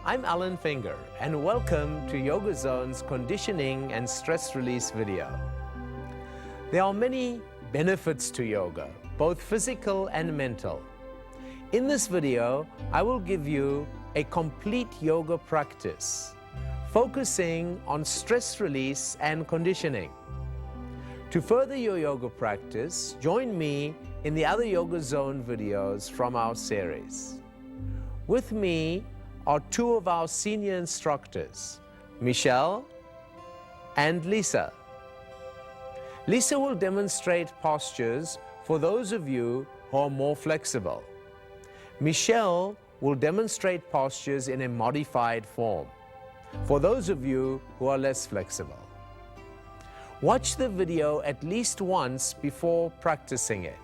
I'm Alan Finger, and welcome to Yoga Zone's conditioning and stress release video. There are many benefits to yoga, both physical and mental. In this video, I will give you a complete yoga practice, focusing on stress release and conditioning. To further your yoga practice, join me in the other Yoga Zone videos from our series. With me are two of our senior instructors, Michelle and Lisa. Lisa will demonstrate postures for those of you who are more flexible. Michelle will demonstrate postures in a modified form for those of you who are less flexible. Watch the video at least once before practicing it.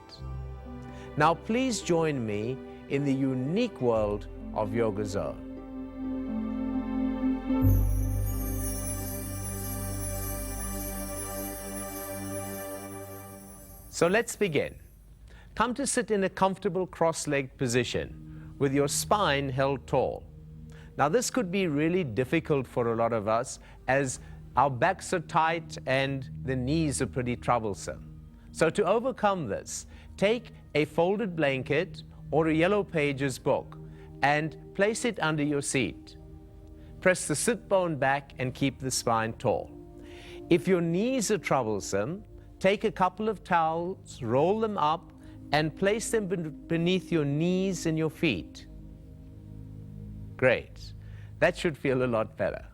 Now please join me in the unique world of Yoga Zone. So let's begin. Come to sit in a comfortable cross-legged position with your spine held tall. Now this could be really difficult for a lot of us as our backs are tight and the knees are pretty troublesome. So to overcome this, take a folded blanket or a Yellow Pages book and place it under your seat. Press the sit bone back and keep the spine tall. If your knees are troublesome, take a couple of towels, roll them up, and place them beneath your knees and your feet. Great. That should feel a lot better.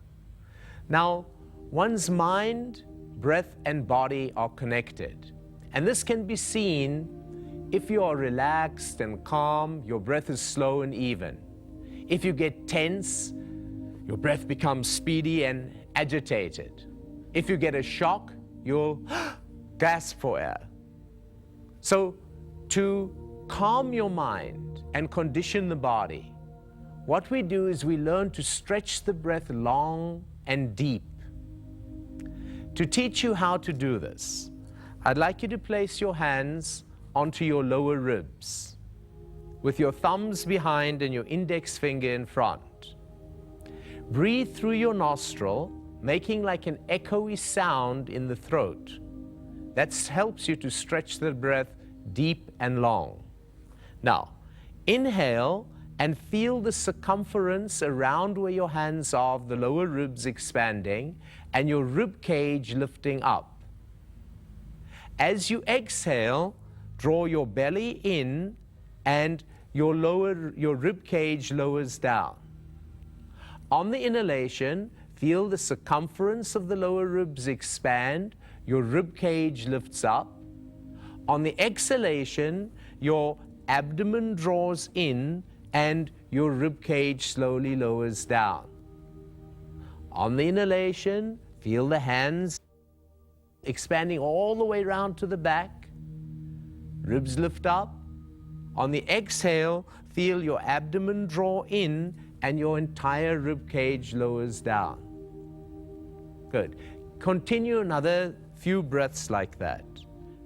Now, one's mind, breath, and body are connected. And this can be seen if you are relaxed and calm, your breath is slow and even. If you get tense, your breath becomes speedy and agitated. If you get a shock, you'll gasp for air. So, to calm your mind and condition the body, what we do is we learn to stretch the breath long and deep. To teach you how to do this, I'd like you to place your hands onto your lower ribs, with your thumbs behind and your index finger in front. Breathe through your nostril, making like an echoey sound in the throat. That helps you to stretch the breath deep and long. Now, inhale and feel the circumference around where your hands are of the lower ribs expanding and your rib cage lifting up. As you exhale, draw your belly in and your rib cage lowers down. On the inhalation, feel the circumference of the lower ribs expand, your rib cage lifts up. On the exhalation, your abdomen draws in and your rib cage slowly lowers down. On the inhalation, feel the hands expanding all the way around to the back. Ribs lift up. On the exhale, feel your abdomen draw in and your entire rib cage lowers down. Good. Continue another few breaths like that.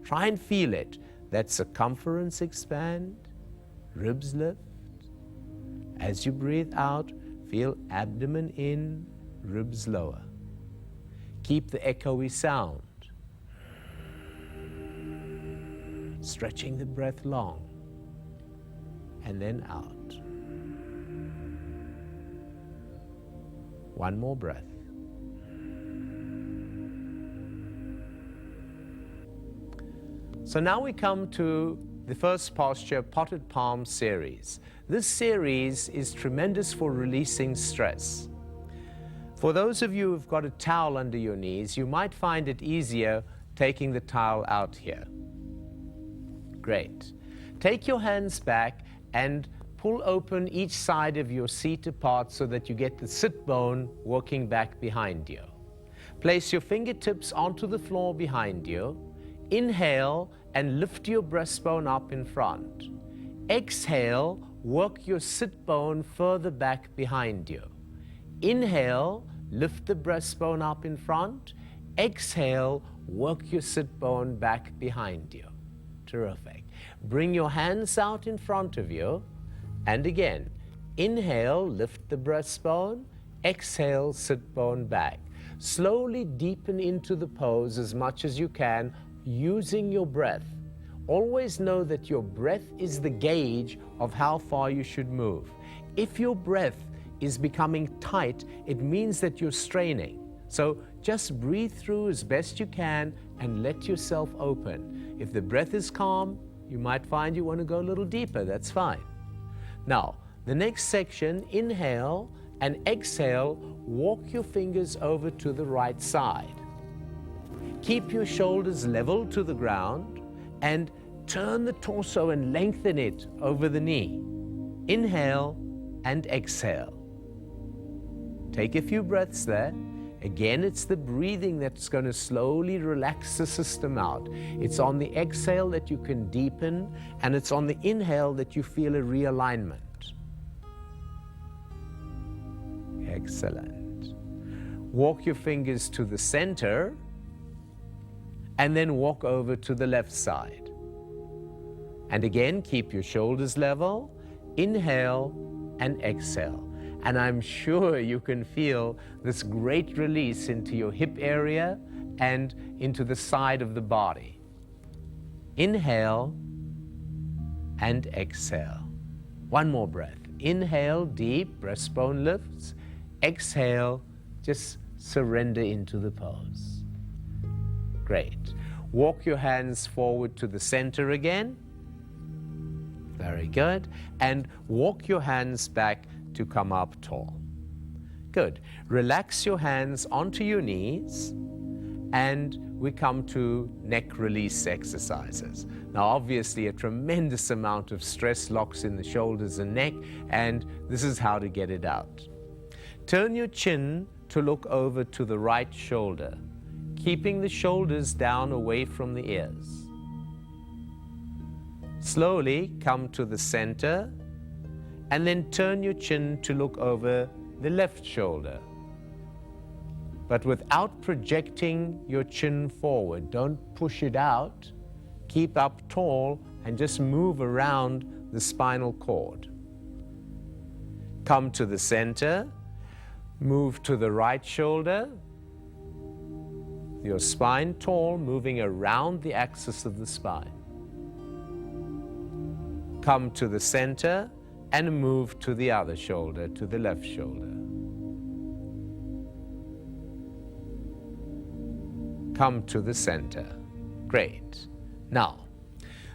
Try and feel it. That circumference expand, ribs lift. As you breathe out, feel abdomen in, ribs lower. Keep the echoey sound. Stretching the breath long, and then out. One more breath. So now we come to the first posture, Potted Palm series. This series is tremendous for releasing stress. For those of you who've got a towel under your knees, you might find it easier taking the towel out here. Great. Take your hands back and pull open each side of your seat apart so that you get the sit bone working back behind you. Place your fingertips onto the floor behind you. Inhale and lift your breastbone up in front. Exhale, work your sit bone further back behind you. Inhale, lift the breastbone up in front. Exhale, work your sit bone back behind you. Terrific. Bring your hands out in front of you. And again, Inhale, lift the breastbone. Exhale, sit bone back. Slowly deepen into the pose as much as you can using your breath. Always know that your breath is the gauge of how far you should move. If your breath is becoming tight, it means that you're straining. So just breathe through as best you can and let yourself open. If the breath is calm, you might find you want to go a little deeper. That's fine. Now, the next section, inhale and exhale, walk your fingers over to the right side. Keep your shoulders level to the ground and turn the torso and lengthen it over the knee. Inhale and exhale. Take a few breaths there. Again, it's the breathing that's going to slowly relax the system out. It's on the exhale that you can deepen, and it's on the inhale that you feel a realignment. Excellent. Walk your fingers to the center, and then walk over to the left side. And again, keep your shoulders level. Inhale and exhale. And I'm sure you can feel this great release into your hip area and into the side of the body. Inhale and exhale. One more breath. Inhale, deep, breastbone lifts. Exhale, just surrender into the pose. Great. Walk your hands forward to the center again. Very good. And walk your hands back to come up tall. Good. Relax your hands onto your knees, and we come to neck release exercises. Now, obviously, a tremendous amount of stress locks in the shoulders and neck, and this is how to get it out. Turn your chin to look over to the right shoulder, keeping the shoulders down away from the ears. Slowly come to the center, and then turn your chin to look over the left shoulder. But without projecting your chin forward. Don't push it out. Keep up tall and just move around the spinal cord. Come to the center, move to the right shoulder, your spine tall, moving around the axis of the spine. Come to the center, and move to the other shoulder, to the left shoulder. Come to the center. Great. Now,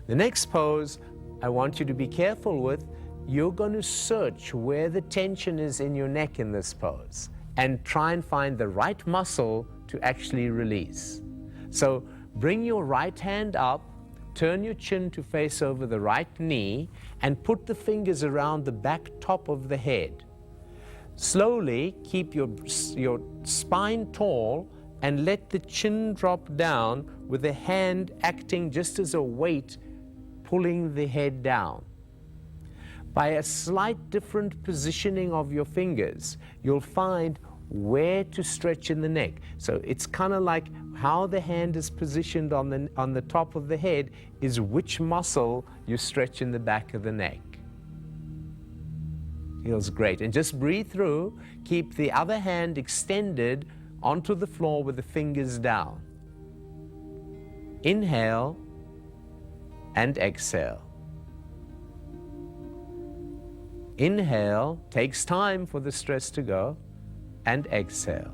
the next pose I want you to be careful with. You're going to search where the tension is in your neck in this pose and try and find the right muscle to actually release. So bring your right hand up, turn your chin to face over the right knee, and put the fingers around the back top of the head. Slowly keep your spine tall and let the chin drop down with the hand acting just as a weight pulling the head down. By a slight different positioning of your fingers, you'll find where to stretch in the neck. So it's kind of like how the hand is positioned on the top of the head is which muscle you stretch in the back of the neck. Feels great. And just breathe through. Keep the other hand extended onto the floor with the fingers down. Inhale and exhale. Inhale, takes time for the stress to go, and exhale.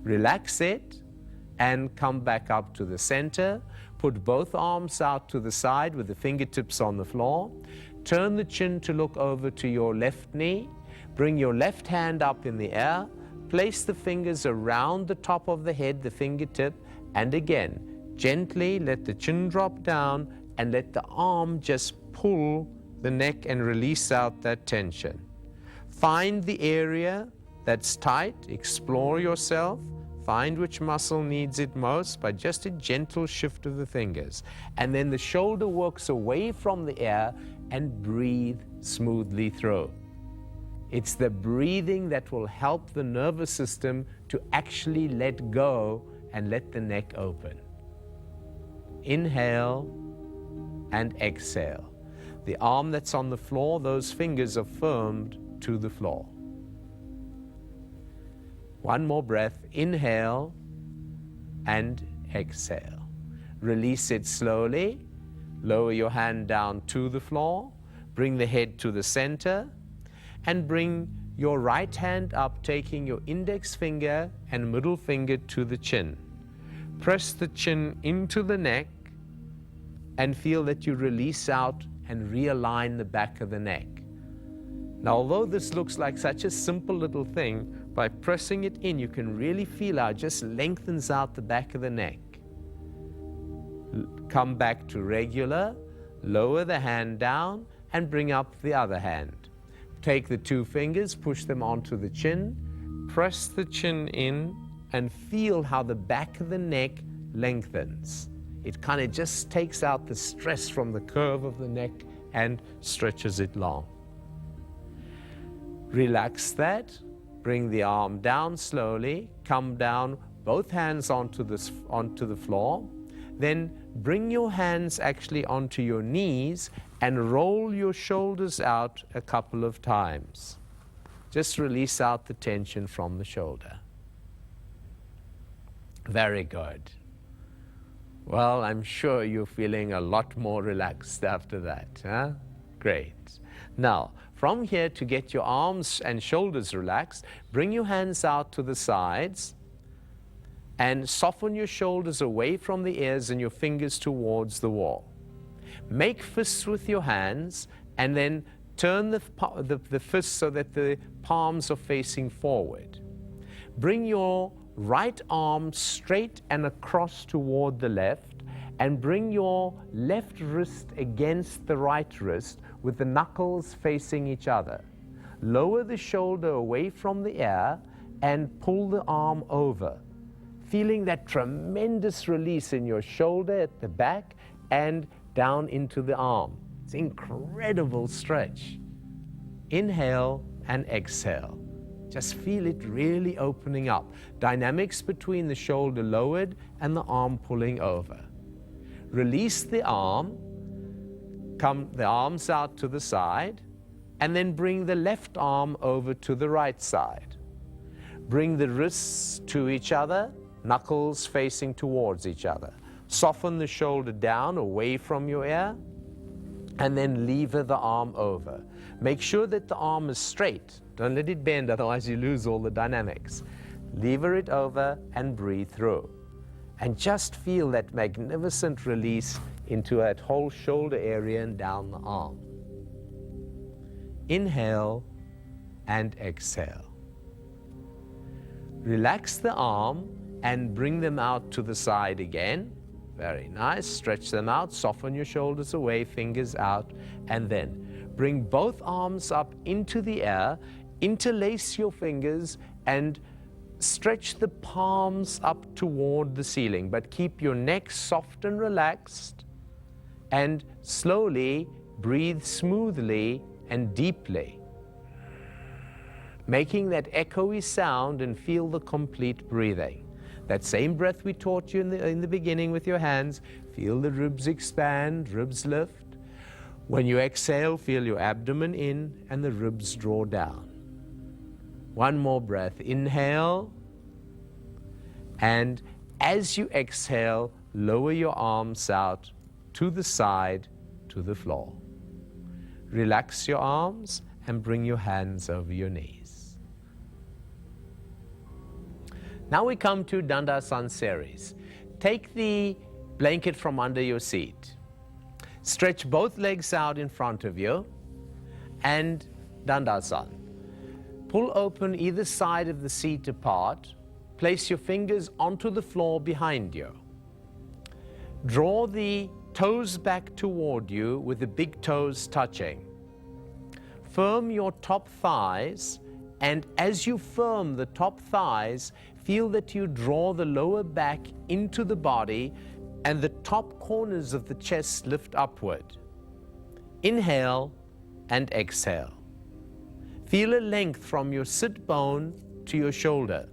Relax it and come back up to the center. Put both arms out to the side with the fingertips on the floor. Turn the chin to look over to your left knee. Bring your left hand up in the air. Place the fingers around the top of the head, the fingertip, and again, gently let the chin drop down and let the arm just pull the neck and release out that tension. Find the area that's tight, explore yourself, find which muscle needs it most by just a gentle shift of the fingers. And then the shoulder works away from the air and breathe smoothly through. It's the breathing that will help the nervous system to actually let go and let the neck open. Inhale and exhale. The arm that's on the floor, those fingers are firmed to the floor. One more breath. Inhale and exhale. Release it slowly. Lower your hand down to the floor. Bring the head to the center. And bring your right hand up, taking your index finger and middle finger to the chin. Press the chin into the neck and feel that you release out and realign the back of the neck. Now, although this looks like such a simple little thing, by pressing it in, you can really feel how it just lengthens out the back of the neck. Come back to regular, lower the hand down, and bring up the other hand. Take the two fingers, push them onto the chin, press the chin in, and feel how the back of the neck lengthens. It kind of just takes out the stress from the curve of the neck and stretches it long. Relax that. Bring the arm down slowly. Come down, both hands onto the floor. Then bring your hands actually onto your knees and roll your shoulders out a couple of times. Just release out the tension from the shoulder. Very good. Well, I'm sure you're feeling a lot more relaxed after that, huh? Great. Now, from here, to get your arms and shoulders relaxed, bring your hands out to the sides and soften your shoulders away from the ears and your fingers towards the wall. Make fists with your hands and then turn the fists so that the palms are facing forward. Bring your right arm straight and across toward the left, and bring your left wrist against the right wrist with the knuckles facing each other. Lower the shoulder away from the ear and pull the arm over, feeling that tremendous release in your shoulder at the back and down into the arm. It's an incredible stretch. Inhale and exhale. Just feel it really opening up. Dynamics between the shoulder lowered and the arm pulling over. Release the arm, come the arms out to the side, and then bring the left arm over to the right side. Bring the wrists to each other, knuckles facing towards each other. Soften the shoulder down away from your ear, and then lever the arm over. Make sure that the arm is straight. Don't let it bend, otherwise you lose all the dynamics. Lever it over and breathe through. And just feel that magnificent release into that whole shoulder area and down the arm. Inhale and exhale. Relax the arm and bring them out to the side again. Very nice. Stretch them out, soften your shoulders away, fingers out, and then bring both arms up into the air, interlace your fingers, and stretch the palms up toward the ceiling, but keep your neck soft and relaxed, and slowly breathe smoothly and deeply, making that echoey sound and feel the complete breathing. That same breath we taught you in the beginning with your hands. Feel the ribs expand, ribs lift. When you exhale, feel your abdomen in and the ribs draw down. One more breath. Inhale. And as you exhale, lower your arms out to the side, to the floor. Relax your arms and bring your hands over your knees. Now we come to Dandasana series. Take the blanket from under your seat. Stretch both legs out in front of you and Dandasana. Pull open either side of the seat apart. Place your fingers onto the floor behind you. Draw the toes back toward you with the big toes touching. Firm your top thighs, and as you firm the top thighs, feel that you draw the lower back into the body and the top corners of the chest lift upward. Inhale and exhale. Feel a length from your sit bone to your shoulder.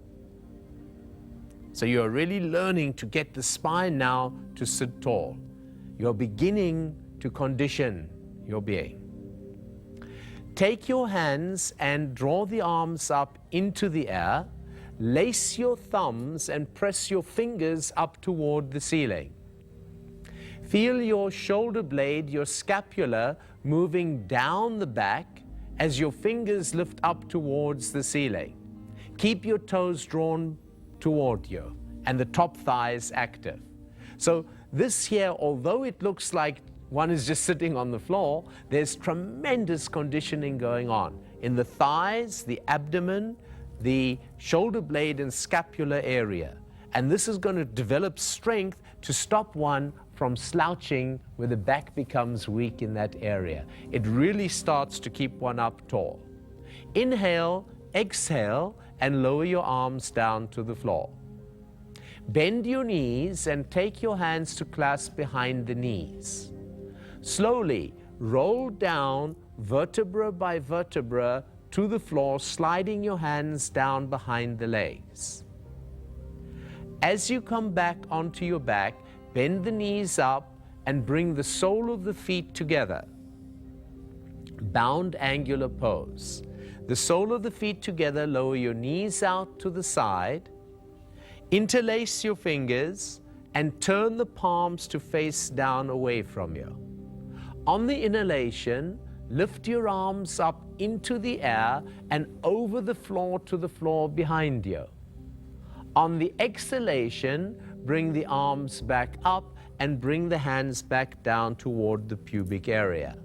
So you're really learning to get the spine now to sit tall. You're beginning to condition your being. Take your hands and draw the arms up into the air. Lace your thumbs and press your fingers up toward the ceiling. Feel your shoulder blade, your scapula, moving down the back as your fingers lift up towards the ceiling. Keep your toes drawn toward you and the top thighs active. So this here, although it looks like one is just sitting on the floor, there's tremendous conditioning going on in the thighs, the abdomen, the shoulder blade and scapular area. And this is going to develop strength to stop one from slouching where the back becomes weak in that area. It really starts to keep one up tall. Inhale, exhale, and lower your arms down to the floor. Bend your knees and take your hands to clasp behind the knees. Slowly roll down vertebra by vertebra to the floor, sliding your hands down behind the legs. As you come back onto your back, bend the knees up and bring the sole of the feet together. Bound angular pose. The sole of the feet together, lower your knees out to the side. Interlace your fingers and turn the palms to face down away from you. On the inhalation, lift your arms up into the air and over the floor to the floor behind you. On the exhalation, bring the arms back up and bring the hands back down toward the pubic area.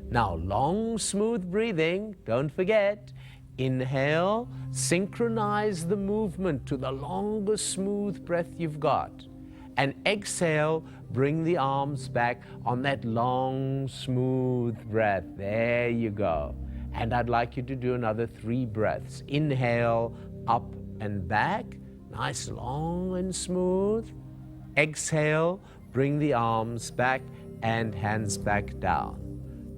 Now, long, smooth breathing, don't forget. Inhale, synchronize the movement to the longest smooth breath you've got. And exhale, bring the arms back on that long, smooth breath. There you go. And I'd like you to do another 3 breaths. Inhale, up and back. Nice, long and smooth. Exhale, bring the arms back and hands back down.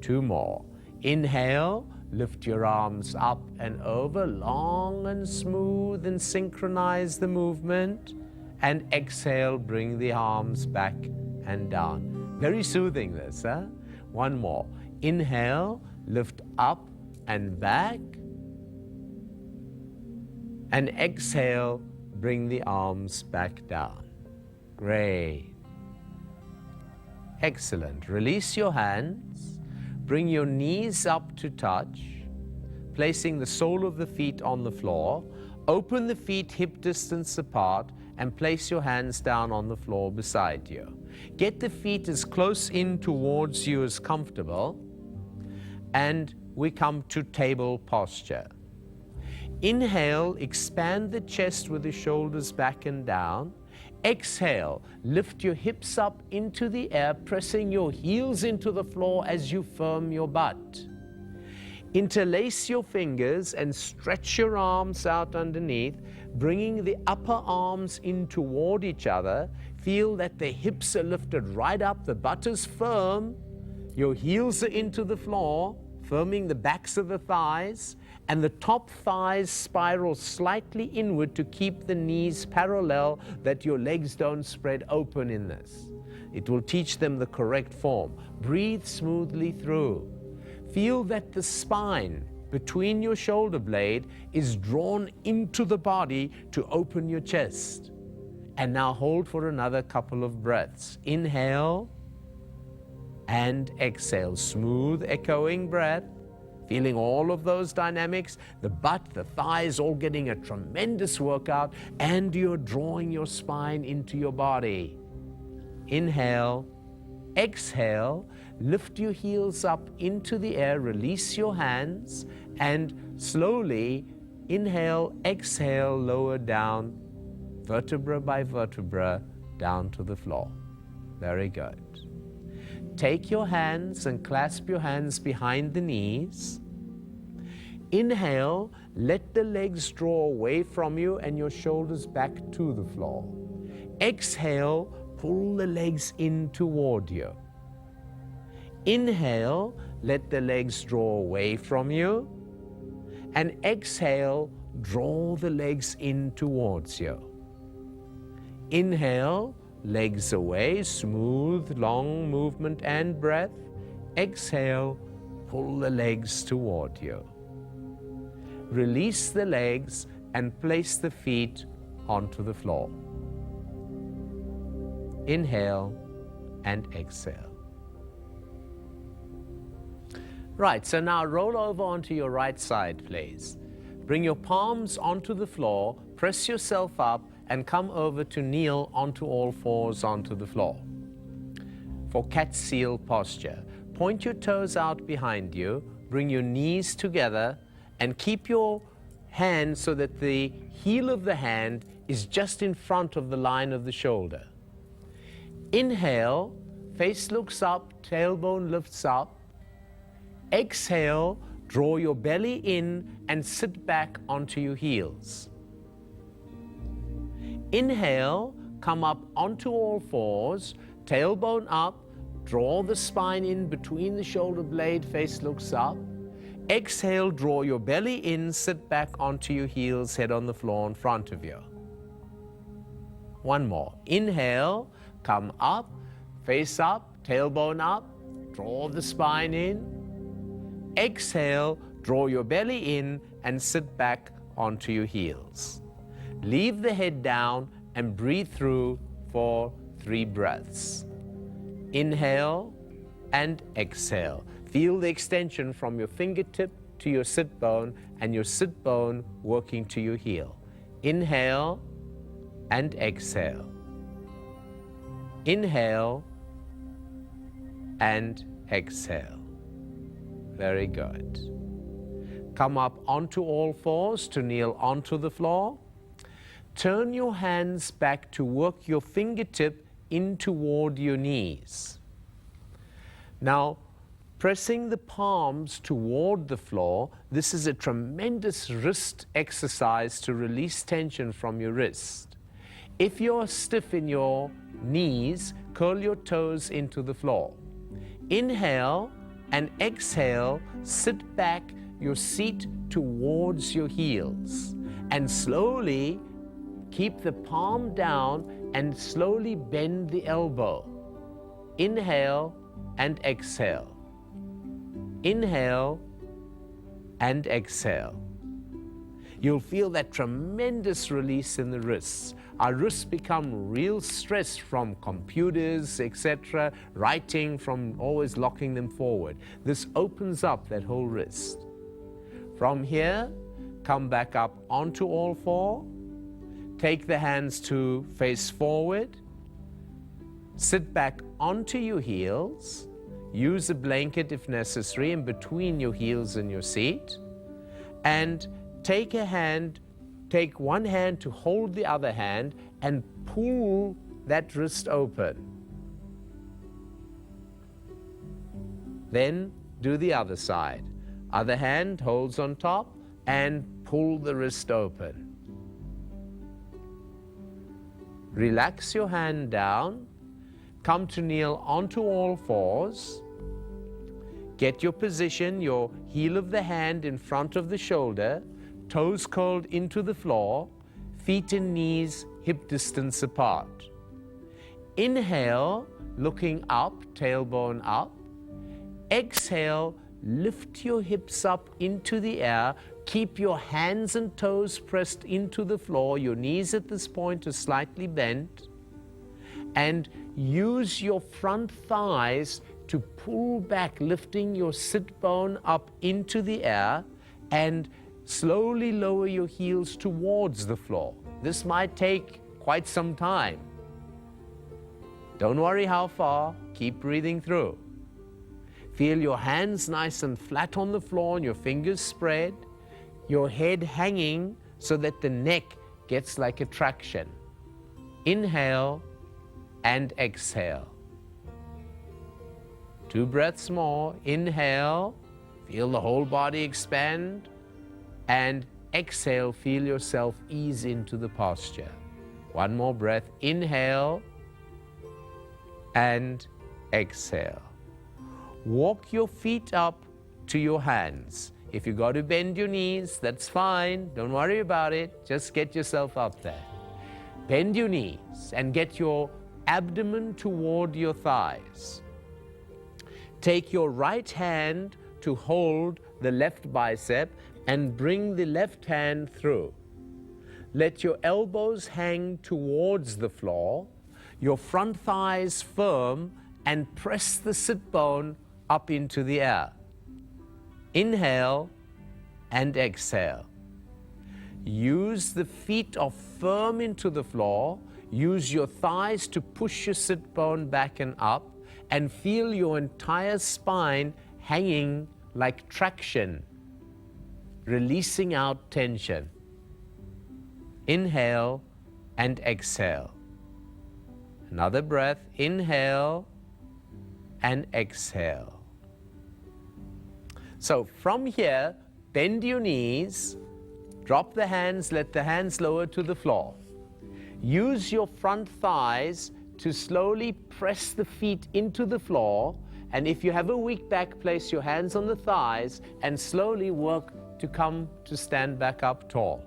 2 more. Inhale, lift your arms up and over, long and smooth, and synchronize the movement. And exhale, bring the arms back and down. Very soothing this, huh? 1 more. Inhale, lift up and back. And exhale, bring the arms back down. Great. Excellent. Release your hands. Bring your knees up to touch, placing the sole of the feet on the floor. Open the feet hip distance apart and place your hands down on the floor beside you. Get the feet as close in towards you as comfortable, and we come to table posture. Inhale, expand the chest with the shoulders back and down. Exhale, lift your hips up into the air, pressing your heels into the floor as you firm your butt. Interlace your fingers and stretch your arms out underneath, bringing the upper arms in toward each other. Feel that the hips are lifted right up, the butt is firm, your heels are into the floor, firming the backs of the thighs, and the top thighs spiral slightly inward to keep the knees parallel, that your legs don't spread open in this. It will teach them the correct form. Breathe smoothly through. Feel that the spine between your shoulder blade is drawn into the body to open your chest. And now hold for another couple of breaths. Inhale and exhale. Smooth, echoing breath. Feeling all of those dynamics, the butt, the thighs, all getting a tremendous workout, and you're drawing your spine into your body. Inhale, exhale, lift your heels up into the air, release your hands, and slowly inhale, exhale, lower down, vertebra by vertebra, down to the floor. Very good. Take your hands and clasp your hands behind the knees. Inhale, let the legs draw away from you and your shoulders back to the floor. Exhale, pull the legs in toward you. Inhale, let the legs draw away from you. And exhale, draw the legs in towards you. Inhale, legs away, smooth, long movement and breath. exhale, pull the legs toward you. Release the legs and place the feet onto the floor. Inhale and exhale. Right, so now roll over onto your right side, please. Bring your palms onto the floor, press yourself up, and come over to kneel onto all fours onto the floor. For cat seal posture, point your toes out behind you, bring your knees together, and keep your hand so that the heel of the hand is just in front of the line of the shoulder. Inhale, face looks up, tailbone lifts up. Exhale, draw your belly in and sit back onto your heels. Inhale, come up onto all fours, tailbone up, draw the spine in between the shoulder blade, face looks up. Exhale, draw your belly in, sit back onto your heels, head on the floor in front of you. One more. Inhale, come up, face up, tailbone up, draw the spine in. Exhale, draw your belly in and sit back onto your heels. Leave the head down and breathe through for 3 breaths. Inhale and exhale. Feel the extension from your fingertip to your sit bone and your sit bone working to your heel. Inhale and exhale. Inhale and exhale. Very good. Come up onto all fours to kneel onto the floor. Turn your hands back to work your fingertip in toward your knees. Now, pressing the palms toward the floor, this is a tremendous wrist exercise to release tension from your wrist. If you're stiff in your knees, curl your toes into the floor. Inhale and exhale, sit back your seat towards your heels, and slowly keep the palm down and slowly bend the elbow. Inhale and exhale. Inhale and exhale. You'll feel that tremendous release in the wrists. Our wrists become real stressed from computers, etc., writing, from always locking them forward. This opens up that whole wrist. From here, come back up onto all four. Take the hands to face forward. Sit back onto your heels. Use a blanket if necessary in between your heels and your seat. And take one hand to hold the other hand and pull that wrist open. Then do the other side. Other hand holds on top and pull the wrist open. Relax your hand down. Come to kneel onto all fours. Get your position, your heel of the hand in front of the shoulder, toes curled into the floor, feet and knees hip distance apart. Inhale, looking up, tailbone up. Exhale, lift your hips up into the air. Keep your hands and toes pressed into the floor. Your knees at this point are slightly bent. And use your front thighs to pull back, lifting your sit bone up into the air, and slowly lower your heels towards the floor. This might take quite some time. Don't worry how far, keep breathing through. Feel your hands nice and flat on the floor and your fingers spread, your head hanging so that the neck gets like a traction. Inhale and exhale. 2 breaths more. Inhale, feel the whole body expand, and exhale, feel yourself ease into the posture. 1 more breath. Inhale and exhale. Walk your feet up to your hands. If you got to bend your knees, that's fine. Don't worry about it. Just get yourself up there. Bend your knees and get your abdomen toward your thighs. Take your right hand to hold the left bicep and bring the left hand through. Let your elbows hang towards the floor, your front thighs firm, and press the sit bone up into the air. Inhale and exhale. Use the feet are firm into the floor. Use your thighs to push your sit bone back and up, and feel your entire spine hanging like traction, releasing out tension. Inhale and exhale. Another breath. Inhale and exhale. So from here, bend your knees, drop the hands, let the hands lower to the floor. Use your front thighs to slowly press the feet into the floor, and if you have a weak back, place your hands on the thighs and slowly work to come to stand back up tall.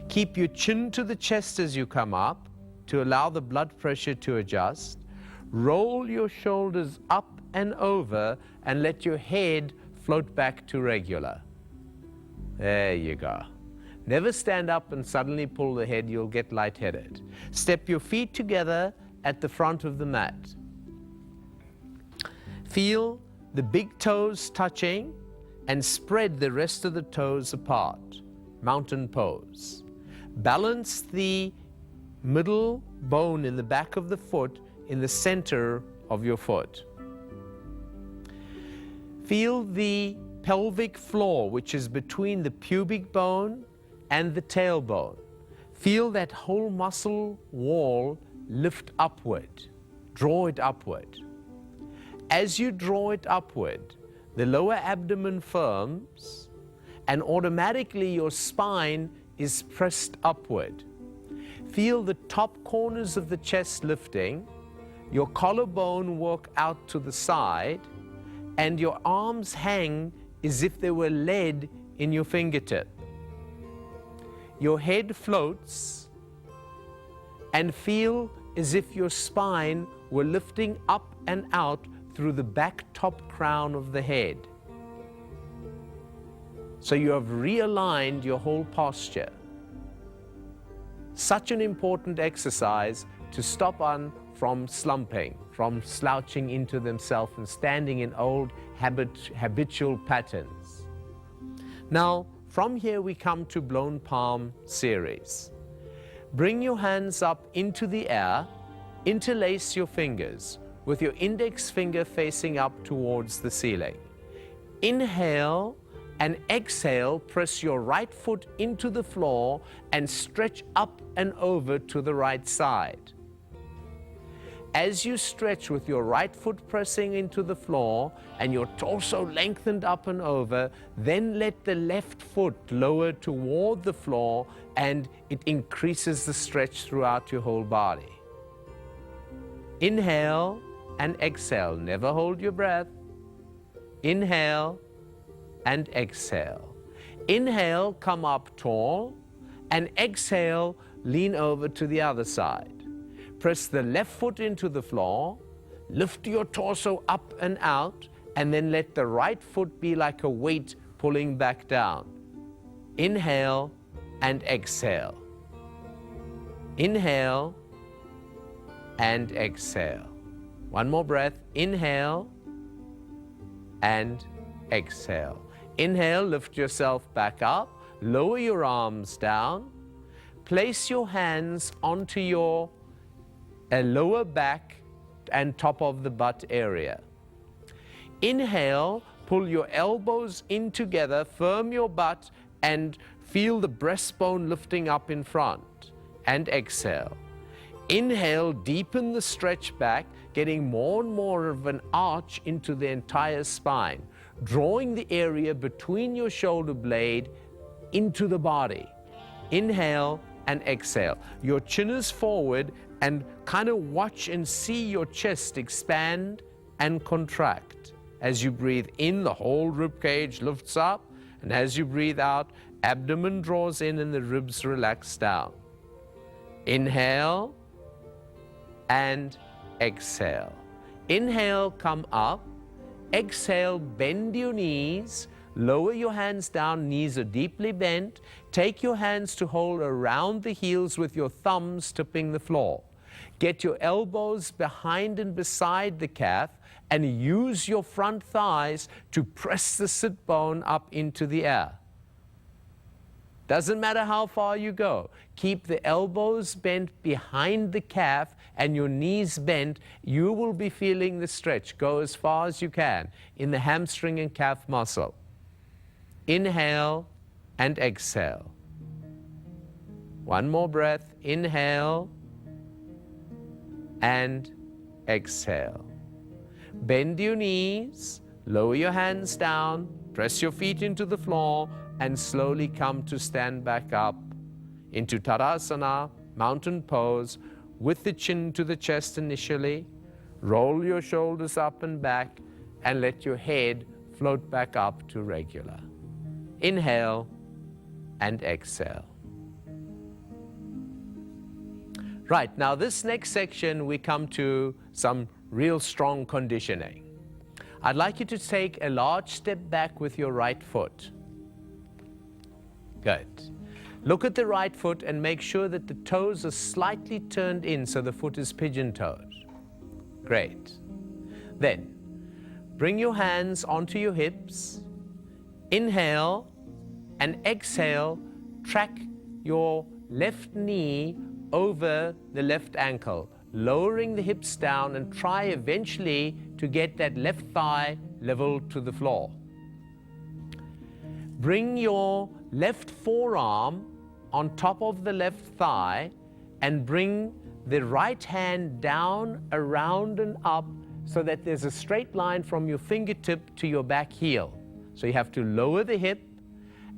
Keep your chin to the chest as you come up to allow the blood pressure to adjust. Roll your shoulders up and over and let your head float back to regular. There you go. Never stand up and suddenly pull the head, you'll get lightheaded. Step your feet together at the front of the mat. Feel the big toes touching and spread the rest of the toes apart. Mountain pose. Balance the middle bone in the back of the foot in the center of your foot. Feel the pelvic floor, which is between the pubic bone and the tailbone. Feel that whole muscle wall lift upward. Draw it upward. As you draw it upward, the lower abdomen firms and automatically your spine is pressed upward. Feel the top corners of the chest lifting, your collarbone work out to the side, and your arms hang as if they were lead in your fingertip. Your head floats, and feel as if your spine were lifting up and out through the back top crown of the head. So you have realigned your whole posture. Such an important exercise to stop on from slumping, from slouching into themselves and standing in old habitual patterns. Now, from here we come to blown palm series. Bring your hands up into the air, interlace your fingers with your index finger facing up towards the ceiling. Inhale and exhale, press your right foot into the floor and stretch up and over to the right side. As you stretch with your right foot pressing into the floor and your torso lengthened up and over, then let the left foot lower toward the floor and it increases the stretch throughout your whole body. Inhale and exhale. Never hold your breath. Inhale and exhale. Inhale, come up tall, and exhale, lean over to the other side. Press the left foot into the floor, lift your torso up and out, and then let the right foot be like a weight pulling back down. Inhale and exhale. Inhale and exhale. One more breath. Inhale and exhale. Inhale, lift yourself back up, lower your arms down, place your hands onto your lower back and top of the butt area. Inhale, pull your elbows in together, firm your butt, and feel the breastbone lifting up in front. And exhale. Inhale, deepen the stretch back, getting more and more of an arch into the entire spine, drawing the area between your shoulder blade into the body. Inhale and exhale. Your chin is forward and kind of watch and see your chest expand and contract. As you breathe in, the whole rib cage lifts up, and as you breathe out, abdomen draws in and the ribs relax down. Inhale and exhale. Inhale, come up. Exhale, bend your knees, lower your hands down, knees are deeply bent. Take your hands to hold around the heels with your thumbs tipping the floor. Get your elbows behind and beside the calf and use your front thighs to press the sit bone up into the air. Doesn't matter how far you go. Keep the elbows bent behind the calf and your knees bent. You will be feeling the stretch. Go as far as you can in the hamstring and calf muscle. Inhale and exhale. One more breath. Inhale and exhale. Bend your knees, lower your hands down, press your feet into the floor, and slowly come to stand back up into Tadasana, mountain pose, with the chin to the chest initially. Roll your shoulders up and back, and let your head float back up to regular. Inhale and exhale. Right, now this next section we come to some real strong conditioning. I'd like you to take a large step back with your right foot. Good. Look at the right foot and make sure that the toes are slightly turned in so the foot is pigeon-toed. Great. Then, bring your hands onto your hips. Inhale and exhale. Track your left knee over the left ankle, lowering the hips down, and try eventually to get that left thigh level to the floor. Bring your left forearm on top of the left thigh and bring the right hand down, around and up so that there's a straight line from your fingertip to your back heel. So you have to lower the hip,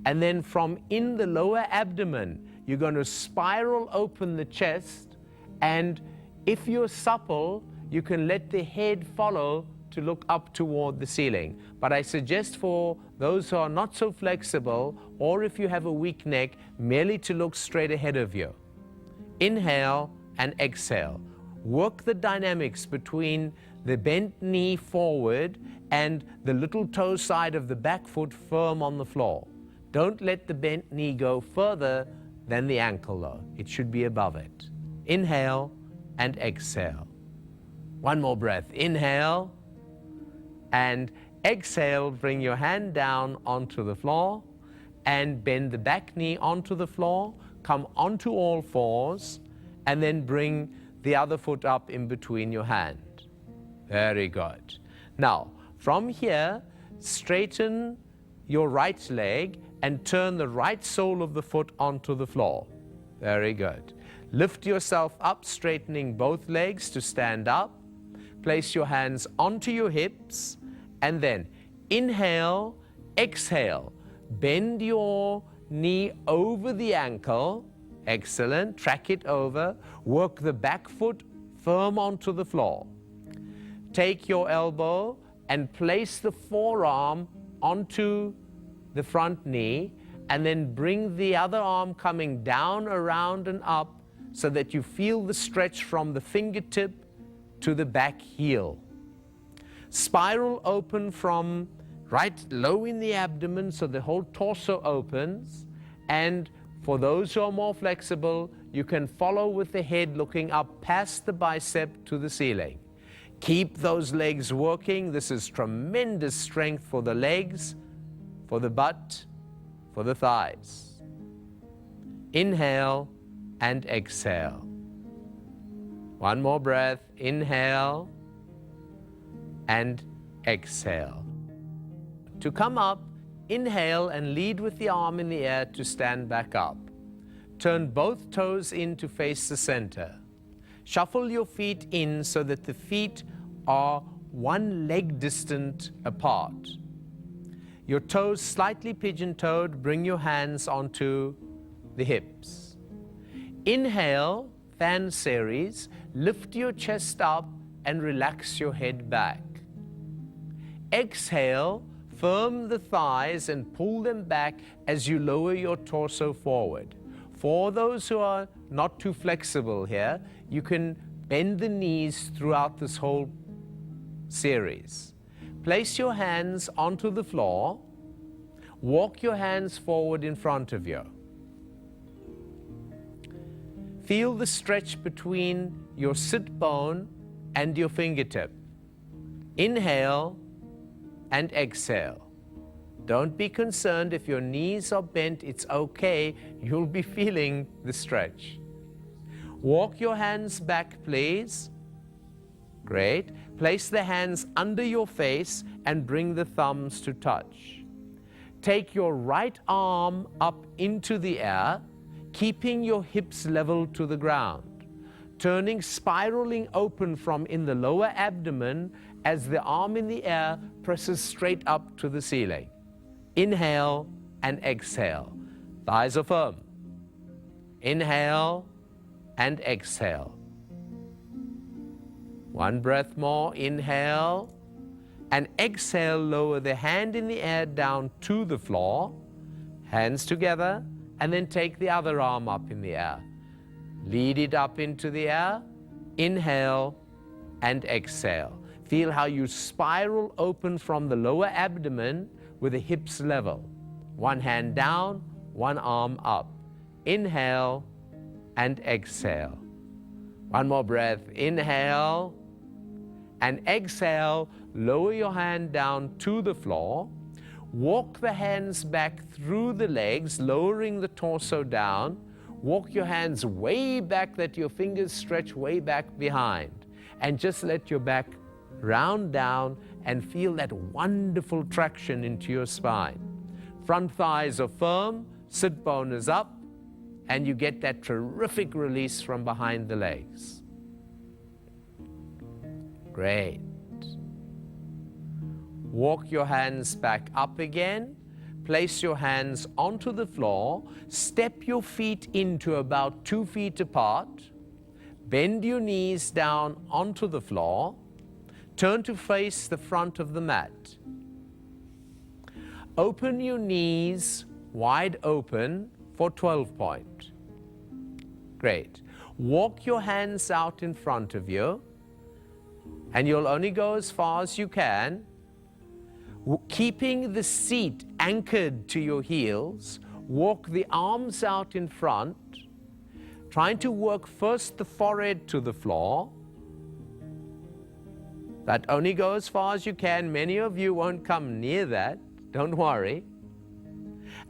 and then from in the lower abdomen, you're going to spiral open the chest, and if you're supple, you can let the head follow to look up toward the ceiling. But I suggest for those who are not so flexible, or if you have a weak neck, merely to look straight ahead of you. Inhale and exhale. Work the dynamics between the bent knee forward and the little toe side of the back foot firm on the floor. Don't let the bent knee go further than the ankle though. It should be above it. Inhale and exhale. One more breath. Inhale and exhale. Bring your hand down onto the floor and bend the back knee onto the floor. Come onto all fours and then bring the other foot up in between your hand. Very good. Now, from here, straighten your right leg and turn the right sole of the foot onto the floor. Very good. Lift yourself up, straightening both legs to stand up. Place your hands onto your hips, and then inhale, exhale. Bend your knee over the ankle. Excellent. Track it over. Work the back foot firm onto the floor. Take your elbow and place the forearm onto the front knee, and then bring the other arm coming down, around, and up so that you feel the stretch from the fingertip to the back heel. Spiral open from right low in the abdomen so the whole torso opens, and for those who are more flexible, you can follow with the head looking up past the bicep to the ceiling. Keep those legs working. This is tremendous strength for the legs, for the butt, for the thighs. Inhale and exhale. One more breath. Inhale and exhale. To come up, inhale and lead with the arm in the air to stand back up. Turn both toes in to face the center. Shuffle your feet in so that the feet are one leg distant apart. Your toes slightly pigeon-toed. Bring your hands onto the hips. Inhale, fan series. Lift your chest up and relax your head back. Exhale, firm the thighs and pull them back as you lower your torso forward. For those who are not too flexible here, you can bend the knees throughout this whole series. Place your hands onto the floor. Walk your hands forward in front of you. Feel the stretch between your sit bone and your fingertip. Inhale and exhale. Don't be concerned if your knees are bent, it's okay. You'll be feeling the stretch. Walk your hands back, please. Great. Place the hands under your face and bring the thumbs to touch. Take your right arm up into the air, keeping your hips level to the ground, turning, spiraling open from in the lower abdomen as the arm in the air presses straight up to the ceiling. Inhale and exhale. Thighs are firm. Inhale and exhale. One breath more. Inhale and exhale. Lower the hand in the air down to the floor. Hands together, and then take the other arm up in the air. Lead it up into the air. Inhale and exhale. Feel how you spiral open from the lower abdomen with the hips level. One hand down, one arm up. Inhale and exhale. One more breath. Inhale and exhale. Lower your hand down to the floor. Walk the hands back through the legs, lowering the torso down. Walk your hands way back that your fingers stretch way back behind. And just let your back round down and feel that wonderful traction into your spine. Front thighs are firm, sit bone is up, and you get that terrific release from behind the legs. Great. Walk your hands back up again. Place your hands onto the floor. Step your feet into about 2 feet apart. Bend your knees down onto the floor. Turn to face the front of the mat. Open your knees wide open for 12 point. Great. Walk your hands out in front of you, and you'll only go as far as you can. Keeping the seat anchored to your heels, walk the arms out in front, trying to work first the forehead to the floor. That only go as far as you can. Many of you won't come near that, don't worry.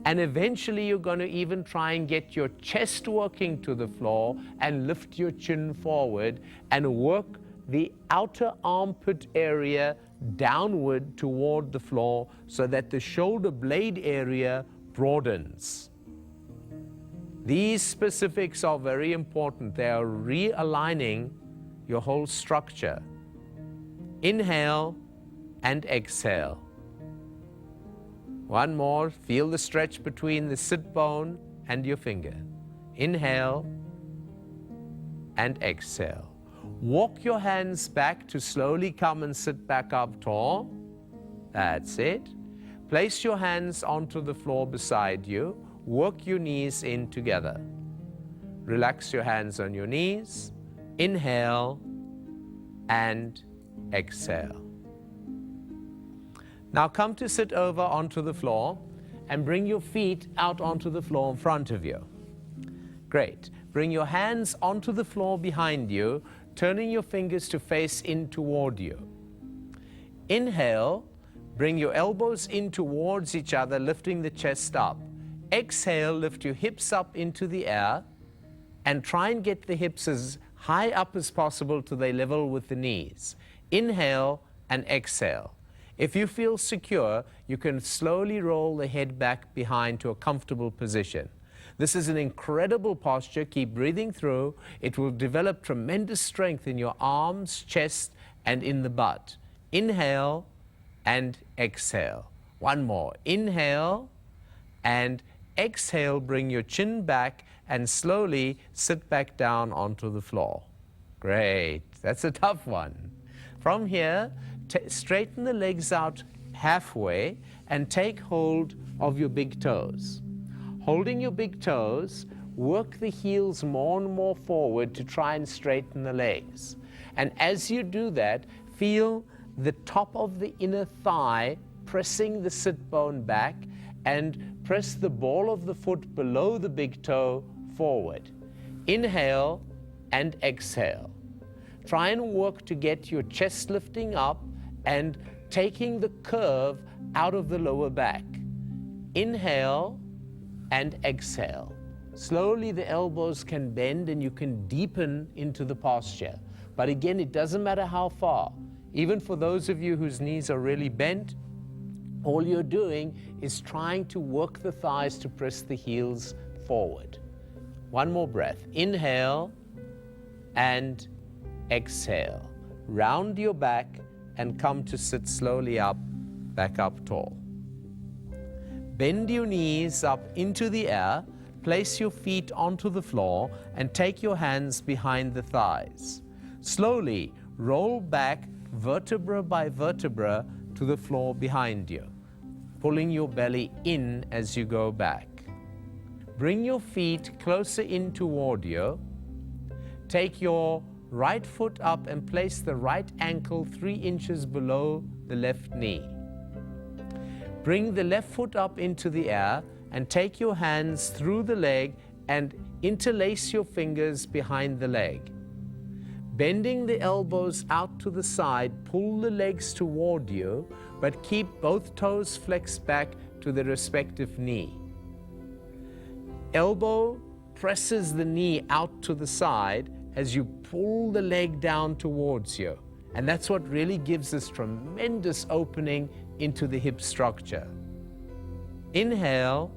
And eventually you're going to even try and get your chest working to the floor and lift your chin forward and work the outer armpit area downward toward the floor so that the shoulder blade area broadens. These specifics are very important. They are realigning your whole structure. Inhale and exhale. One more. Feel the stretch between the sit bone and your finger. Inhale and exhale. Walk your hands back to slowly come and sit back up tall. That's it. Place your hands onto the floor beside you. Work your knees in together. Relax your hands on your knees. Inhale and exhale. Now come to sit over onto the floor and bring your feet out onto the floor in front of you. Great. Bring your hands onto the floor behind you, turning your fingers to face in toward you. Inhale, bring your elbows in towards each other, lifting the chest up. Exhale, lift your hips up into the air and try and get the hips as high up as possible till they level with the knees. Inhale and exhale. If you feel secure, you can slowly roll the head back behind to a comfortable position. This is an incredible posture. Keep breathing through. It will develop tremendous strength in your arms, chest, and in the butt. Inhale and exhale. One more. Inhale and exhale. Bring your chin back and slowly sit back down onto the floor. Great. That's a tough one. From here, straighten the legs out halfway and take hold of your big toes. Holding your big toes, work the heels more and more forward to try and straighten the legs. And as you do that, feel the top of the inner thigh, pressing the sit bone back, and press the ball of the foot below the big toe forward. Inhale and exhale. Try and work to get your chest lifting up and taking the curve out of the lower back. Inhale and exhale. Slowly the elbows can bend and you can deepen into the posture. But again, it doesn't matter how far. Even for those of you whose knees are really bent, all you're doing is trying to work the thighs to press the heels forward. One more breath. Inhale and exhale. Round your back and come to sit slowly up, back up tall. Bend your knees up into the air, place your feet onto the floor, and take your hands behind the thighs. Slowly roll back vertebra by vertebra to the floor behind you, pulling your belly in as you go back. Bring your feet closer in toward you. Take your right foot up and place the right ankle 3 inches below the left knee. Bring the left foot up into the air and take your hands through the leg and interlace your fingers behind the leg. Bending the elbows out to the side, pull the legs toward you, but keep both toes flexed back to the respective knee. Elbow presses the knee out to the side as you pull the leg down towards you. And that's what really gives this tremendous opening into the hip structure. Inhale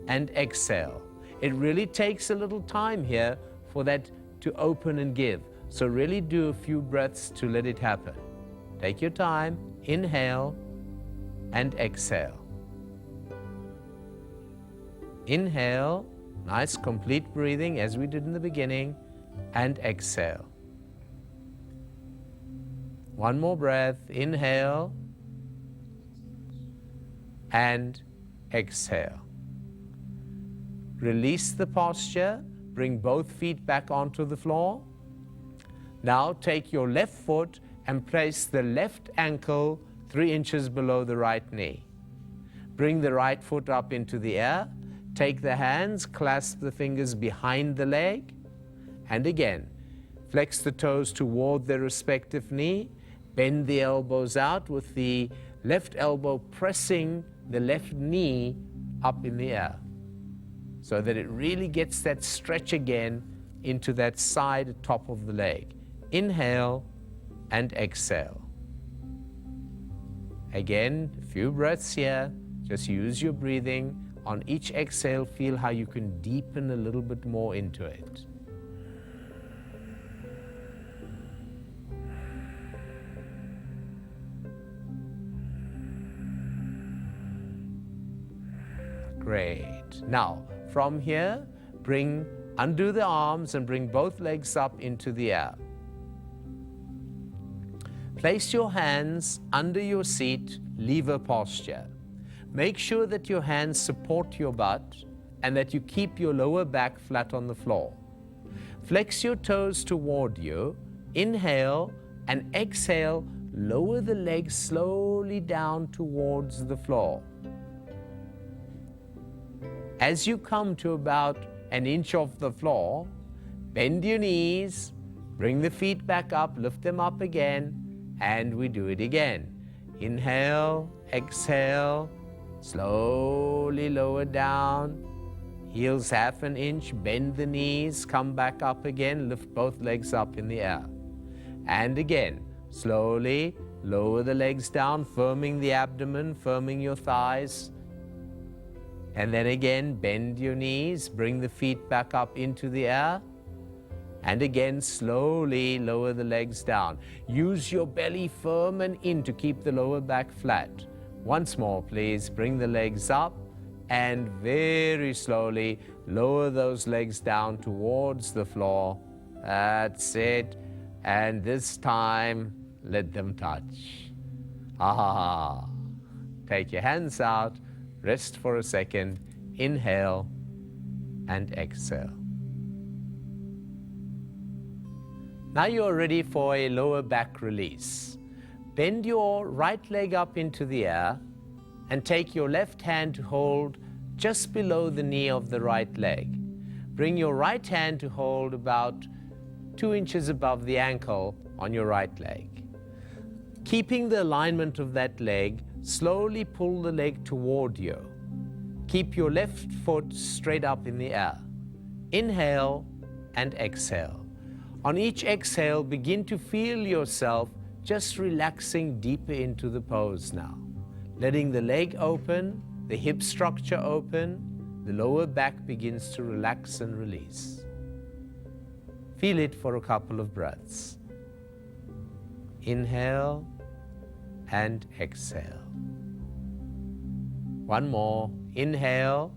and exhale. It really takes a little time here for that to open and give. So really do a few breaths to let it happen. Take your time. Inhale and exhale. Inhale, nice complete breathing as we did in the beginning, and exhale. One more breath. Inhale and exhale. Release the posture. Bring both feet back onto the floor. Now take your left foot and place the left ankle 3 inches below the right knee. Bring the right foot up into the air. Take the hands, clasp the fingers behind the leg, and again, flex the toes toward their respective knee. Bend the elbows out with the left elbow pressing the left knee up in the air so that it really gets that stretch again into that side top of the leg. Inhale and exhale. Again, a few breaths here. Just use your breathing. On each exhale, feel how you can deepen a little bit more into it. Great. Now, from here, undo the arms and bring both legs up into the air. Place your hands under your seat, lever posture. Make sure that your hands support your butt and that you keep your lower back flat on the floor. Flex your toes toward you. Inhale and exhale. Lower the legs slowly down towards the floor. As you come to about an inch off the floor, bend your knees, bring the feet back up, lift them up again, and we do it again. Inhale, exhale, slowly lower down, heels half an inch, bend the knees, come back up again, lift both legs up in the air. And again, slowly lower the legs down, firming the abdomen, firming your thighs. And then again, bend your knees, bring the feet back up into the air. And again, slowly lower the legs down. Use your belly firm and in to keep the lower back flat. Once more, please, bring the legs up and very slowly lower those legs down towards the floor. That's it. And this time, let them touch. Ah. Take your hands out, rest for a second, inhale and exhale. Now you're ready for a lower back release. bend your right leg up into the air and take your left hand to hold just below the knee of the right leg. Bring your right hand to hold about 2 inches above the ankle on your right leg. Keeping the alignment of that leg, slowly pull the leg toward you. Keep your left foot straight up in the air. Inhale and exhale. On each exhale, begin to feel yourself just relaxing deeper into the pose now. Letting the leg open, the hip structure open, the lower back begins to relax and release. Feel it for a couple of breaths. Inhale and exhale. One more. Inhale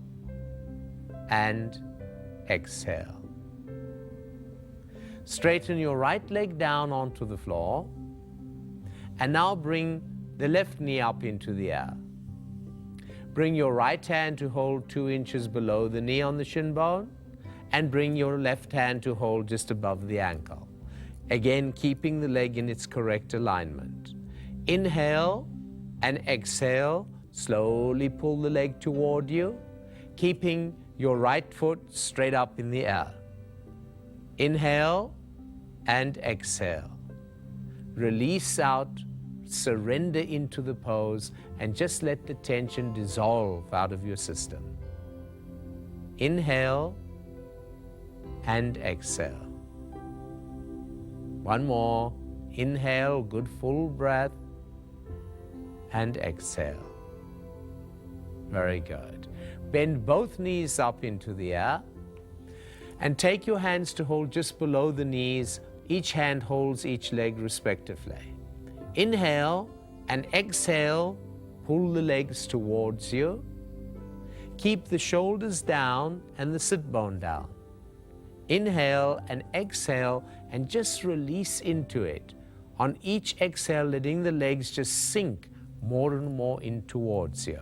and exhale. Straighten your right leg down onto the floor. And now bring the left knee up into the air. Bring your right hand to hold 2 inches below the knee on the shin bone, and bring your left hand to hold just above the ankle. Again, keeping the leg in its correct alignment. Inhale and exhale. Slowly pull the leg toward you, keeping your right foot straight up in the air. Inhale and exhale. Release out, surrender into the pose, and just let the tension dissolve out of your system. Inhale and exhale. One more. Inhale, good full breath, and exhale. Very good. Bend both knees up into the air and take your hands to hold just below the knees. Each hand holds each leg respectively. Inhale and exhale, pull the legs towards you. Keep the shoulders down and the sit bone down. Inhale and exhale and just release into it. On each exhale, letting the legs just sink more and more in towards you.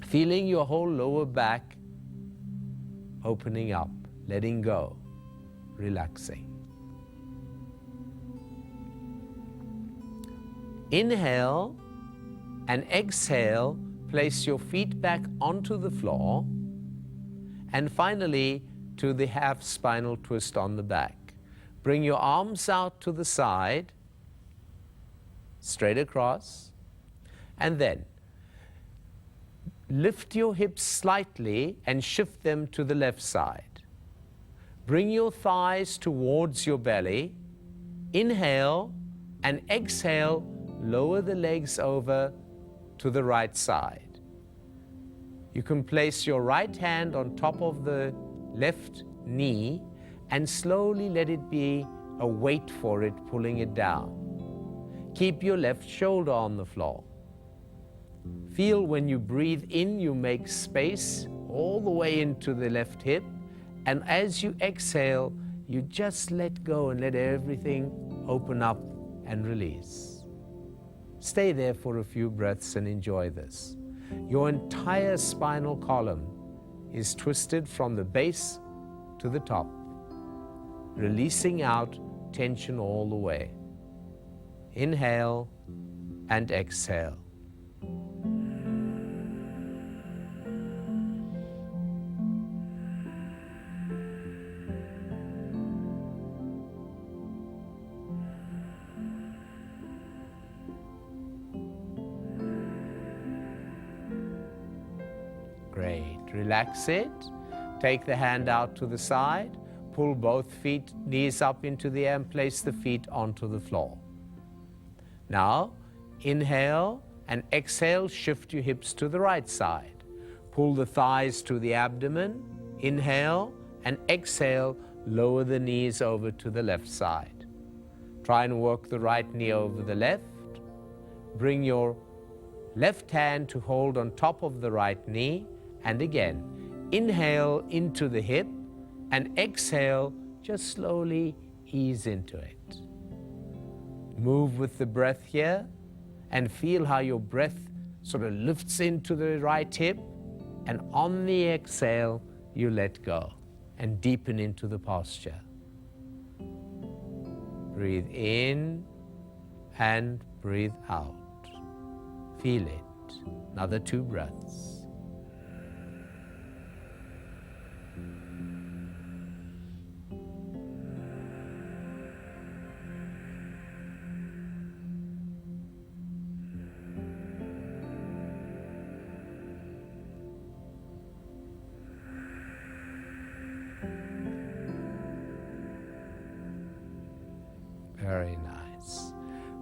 Feeling your whole lower back opening up, letting go, relaxing. Inhale and exhale, place your feet back onto the floor, and finally to the half spinal twist on the back. Bring your arms out to the side, straight across, and then lift your hips slightly and shift them to the left side. Bring your thighs towards your belly. Inhale and exhale, lower the legs over to the right side. You can place your right hand on top of the left knee and slowly let it be a weight for it, pulling it down. Keep your left shoulder on the floor. Feel when you breathe in, you make space all the way into the left hip, and as you exhale, you just let go and let everything open up and release. Stay there for a few breaths and enjoy this. Your entire spinal column is twisted from the base to the top, releasing out tension all the way. Inhale and exhale. Great. Relax it. Take the hand out to the side. Pull both knees up into the air and place the feet onto the floor. Now, inhale and exhale. Shift your hips to the right side. Pull the thighs to the abdomen. Inhale and exhale. Lower the knees over to the left side. Try and work the right knee over the left. Bring your left hand to hold on top of the right knee. And again, inhale into the hip and exhale, just slowly ease into it. Move with the breath here and feel how your breath sort of lifts into the right hip, and on the exhale, you let go and deepen into the posture. Breathe in and breathe out. Feel it. Another 2 breaths. Very nice.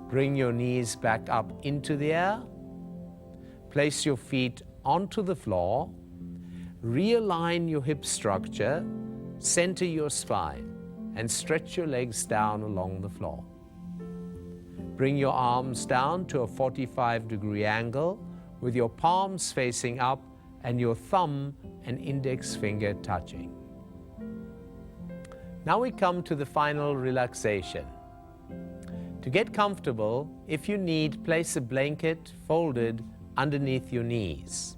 Bring your knees back up into the air. Place your feet onto the floor. Realign your hip structure. Center your spine and stretch your legs down along the floor. Bring your arms down to a 45-degree angle with your palms facing up and your thumb and index finger touching. Now we come to the final relaxation. To get comfortable, if you need, place a blanket folded underneath your knees.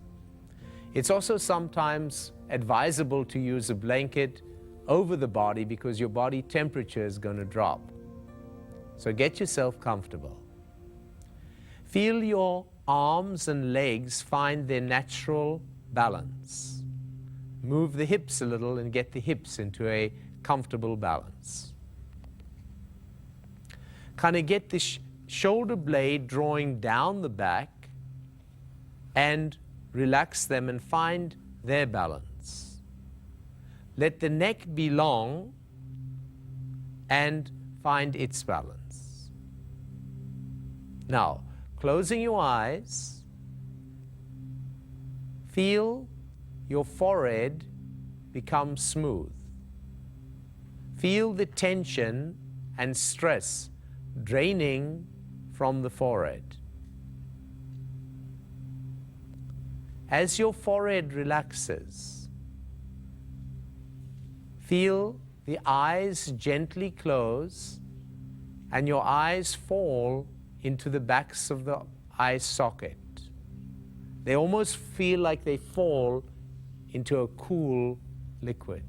It's also sometimes advisable to use a blanket over the body because your body temperature is going to drop. So get yourself comfortable. Feel your arms and legs find their natural balance. Move the hips a little and get the hips into a comfortable balance. Kind of get the shoulder blade drawing down the back and relax them and find their balance. Let the neck be long and find its balance. Now, closing your eyes, feel your forehead become smooth. Feel the tension and stress draining from the forehead. As your forehead relaxes, feel the eyes gently close and your eyes fall into the backs of the eye socket. They almost feel like they fall into a cool liquid.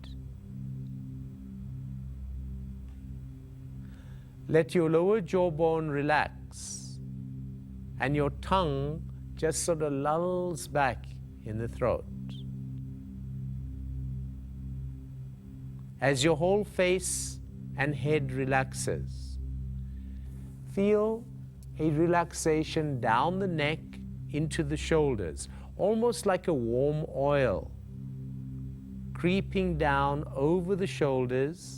Let your lower jawbone relax and your tongue just sort of lulls back in the throat. As your whole face and head relaxes, feel a relaxation down the neck into the shoulders, almost like a warm oil creeping down over the shoulders,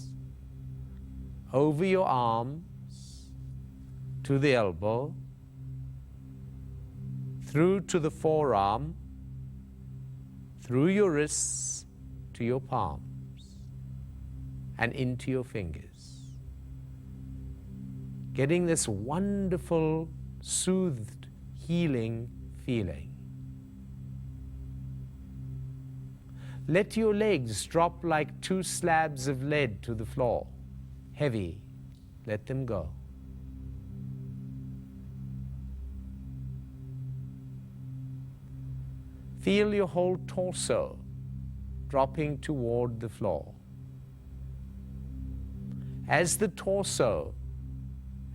over your arms, to the elbow, through to the forearm, through your wrists to your palms, and into your fingers. Getting this wonderful, soothed, healing feeling. Let your legs drop like 2 slabs of lead to the floor. Heavy, let them go. Feel your whole torso dropping toward the floor. As the torso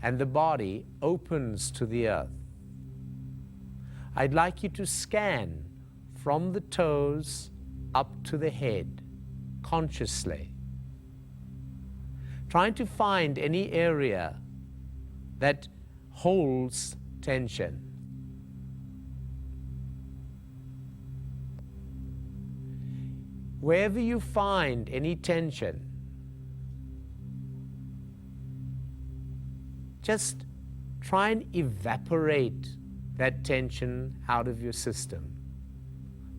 and the body opens to the earth, I'd like you to scan from the toes up to the head consciously, trying to find any area that holds tension. Wherever you find any tension, just try and evaporate that tension out of your system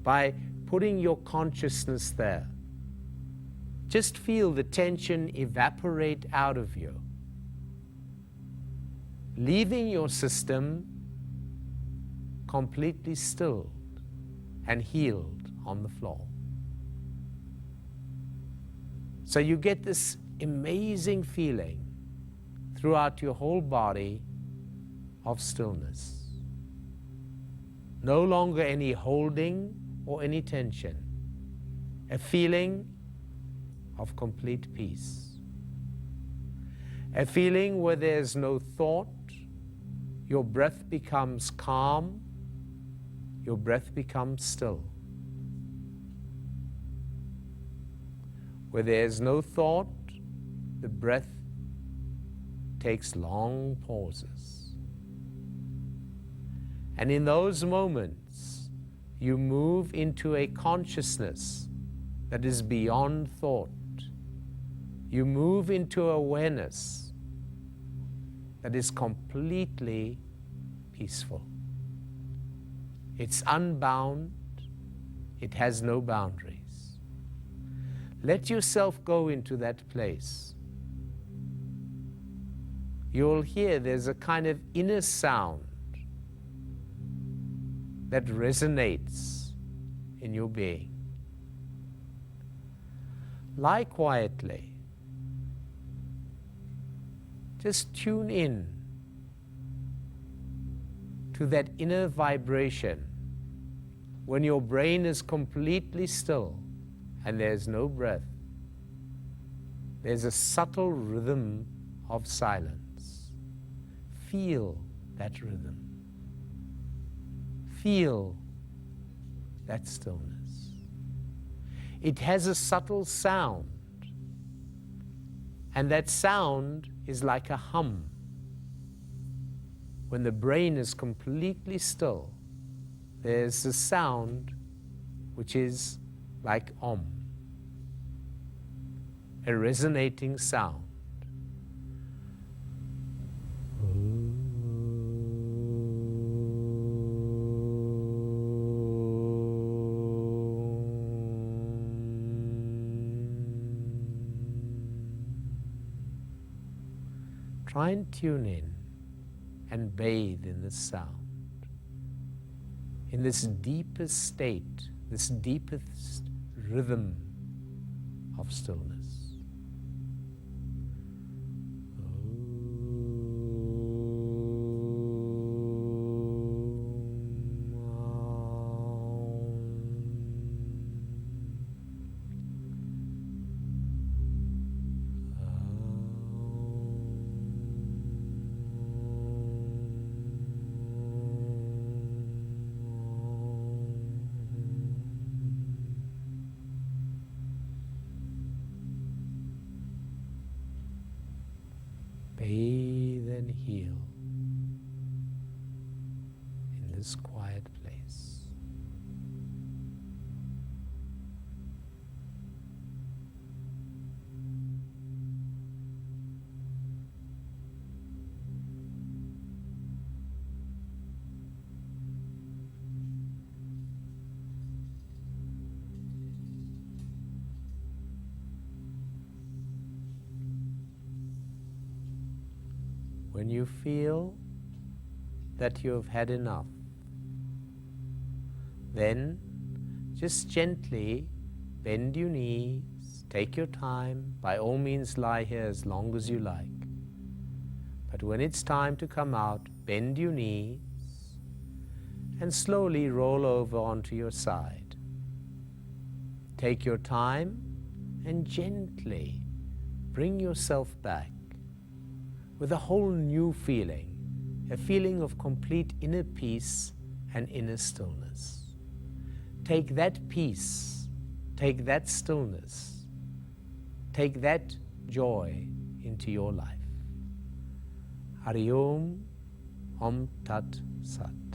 by putting your consciousness there. Just feel the tension evaporate out of you, leaving your system completely stilled and healed on the floor. So you get this amazing feeling throughout your whole body of stillness. No longer any holding or any tension. A feeling of complete peace. A feeling where there's no thought, your breath becomes calm, your breath becomes still. Where there's no thought, the breath takes long pauses. And in those moments, you move into a consciousness that is beyond thought. You move into awareness that is completely peaceful. It's unbound. It has no boundaries. Let yourself go into that place. You'll hear there's a kind of inner sound that resonates in your being. Lie quietly. Just tune in to that inner vibration when your brain is completely still and there's no breath. There's a subtle rhythm of silence. Feel that rhythm. Feel that stillness. It has a subtle sound, and that sound is like a hum. When the brain is completely still, there's a sound which is like Om, a resonating sound. Try and tune in and bathe in this sound, in this deepest state, this deepest rhythm of stillness. Bathe and heal in this quiet place. When you feel that you have had enough, then just gently bend your knees, take your time, by all means lie here as long as you like. But when it's time to come out, bend your knees and slowly roll over onto your side. Take your time and gently bring yourself back with a whole new feeling, a feeling of complete inner peace and inner stillness. Take that peace, take that stillness, take that joy into your life. Hari Om, Om Tat Sat.